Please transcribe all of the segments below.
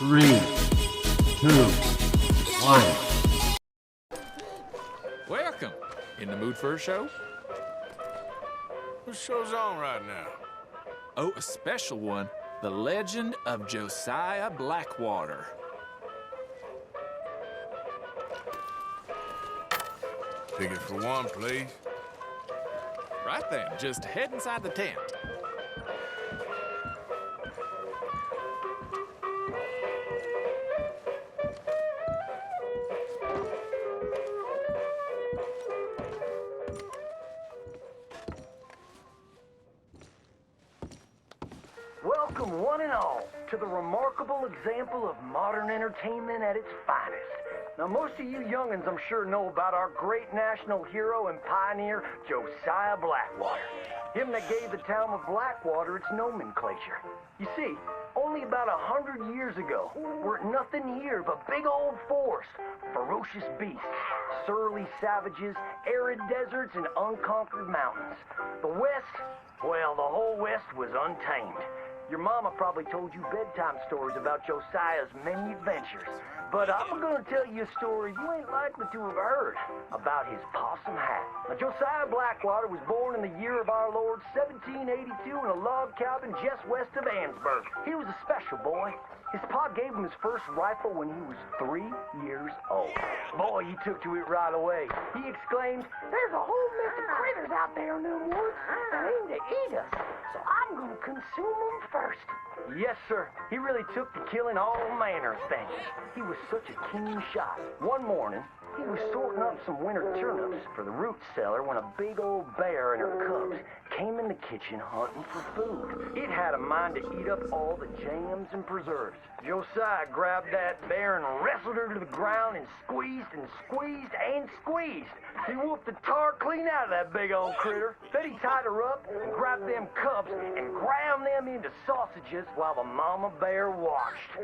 3, 2, 1. Welcome. In the mood for a show? What show's on right now? Oh, a special one. The Legend of Josiah Blackwater. Ticket for one, please. Right then, just head inside the tent. Welcome, one and all, to the remarkable example of modern entertainment at its finest. Now, most of you youngins, I'm sure, know about our great national hero and pioneer, Josiah Blackwater. Him that gave the town of Blackwater its nomenclature. You see, only about 100 years ago, weren't nothing here but big old forest, ferocious beasts, surly savages, arid deserts, and unconquered mountains. The West, well, the whole West was untamed. Your mama probably told you bedtime stories about Josiah's many adventures. But I'm gonna tell you a story you ain't likely to have heard about his possum hat. Now, Josiah Blackwater was born in the year of our Lord 1782 in a log cabin just west of Ansburg. He was a special boy. His pa gave him his first rifle when he was 3 years old. Boy, he took to it right away. He exclaimed, "There's a whole mess of critters out there in them woods that aim to eat us, so I'm gonna consume them first." Yes, sir. He really took to killing all manner of things. He was such a keen shot. One morning, he was sorting up some winter turnips for the root cellar when a big old bear and her cubs came in the kitchen hunting for food. It had a mind to eat up all the jams and preserves. Josiah grabbed that bear and wrestled her to the ground and squeezed and squeezed and squeezed. He whooped the tar clean out of that big old critter. Then he tied her up and grabbed them cubs and ground them into sausages while the mama bear watched.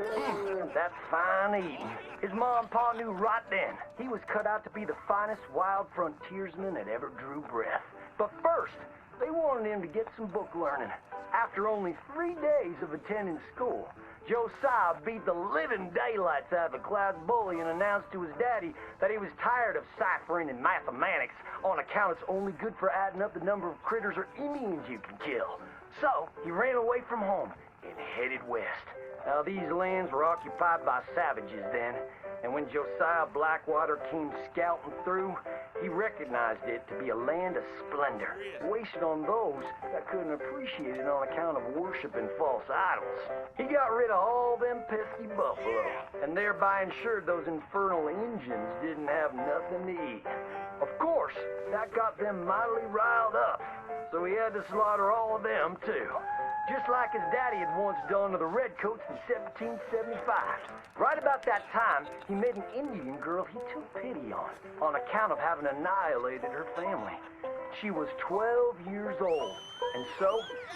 That's fine eating. His mom and pa knew right then he was cut out to be the finest wild frontiersman that ever drew breath. But first, they wanted him to get some book learning. After only 3 days of attending school, Josiah beat the living daylights out of the class bully and announced to his daddy that he was tired of ciphering and mathematics on account it's only good for adding up the number of critters or Indians you can kill. So he ran away from home and headed west. Now, these lands were occupied by savages then, and when Josiah Blackwater came scouting through, he recognized it to be a land of splendor, wasted on those that couldn't appreciate it on account of worshiping false idols. He got rid of all them pesky buffalo, and thereby ensured those infernal Injuns didn't have nothing to eat. Of course, that got them mightily riled up, so he had to slaughter all of them too. Just like his daddy had once done to the Redcoats in 1775. Right about that time, he met an Indian girl he took pity on account of having annihilated her family. She was 12 years old, and so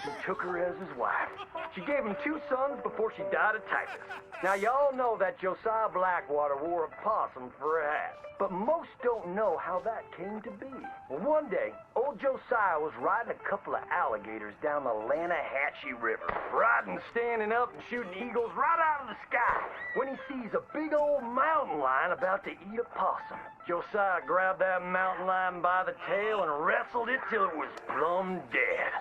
he took her as his wife. She gave him 2 sons before she died of typhus. Now, y'all know that Josiah Blackwater wore a possum for a hat, but most don't know how that came to be. Well, one day, old Josiah was riding a couple of alligators down the Lanahatchee River, riding, standing up, and shooting eagles right out of the sky, when he sees a big old mountain lion about to eat a possum. Josiah grabbed that mountain lion by the tail and wrestled it till it was plumb dead.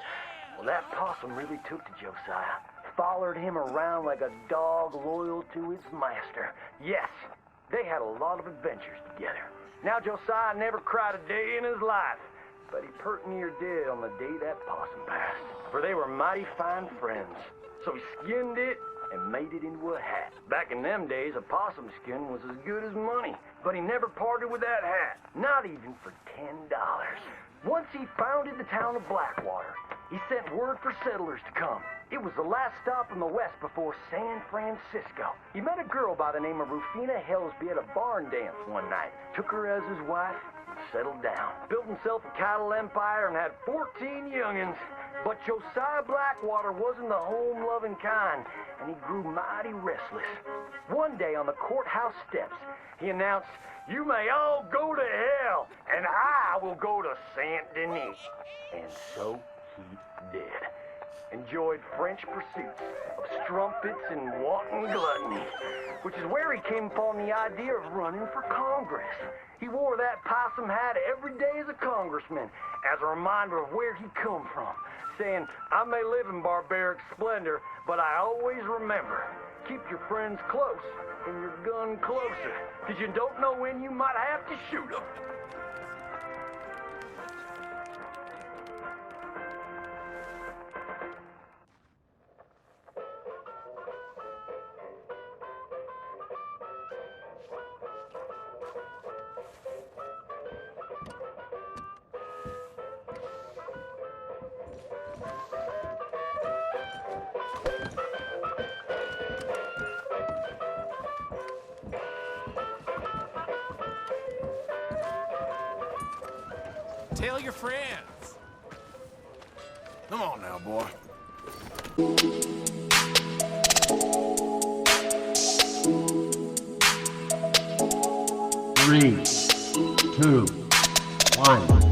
Well, that possum really took to Josiah, followed him around like a dog loyal to its master. Yes, they had a lot of adventures together. Now, Josiah never cried a day in his life, but he pert near dead on the day that possum passed, for they were mighty fine friends. So he skinned it and made it into a hat. Back in them days, a possum skin was as good as money, but he never parted with that hat, not even for $10. Once he founded the town of Blackwater, he sent word for settlers to come. It was the last stop in the west before San Francisco. He met a girl by the name of Rufina Helsby at a barn dance one night, took her as his wife, and settled down. Built himself a cattle empire and had 14 youngins. But Josiah Blackwater wasn't the home-loving kind, and he grew mighty restless. One day on the courthouse steps, he announced, "You may all go to hell, and I will go to Saint Denis." And so he did. enjoyed French pursuits of strumpets and wanton gluttony, which is where he came upon the idea of running for Congress. He wore that possum hat every day as a congressman, as a reminder of where he come from, saying, I may live in barbaric splendor, but I always remember, keep your friends close and your gun closer, because you don't know when you might have to shoot them. Tell your friends. Come on now, boy. 3, 2, 1.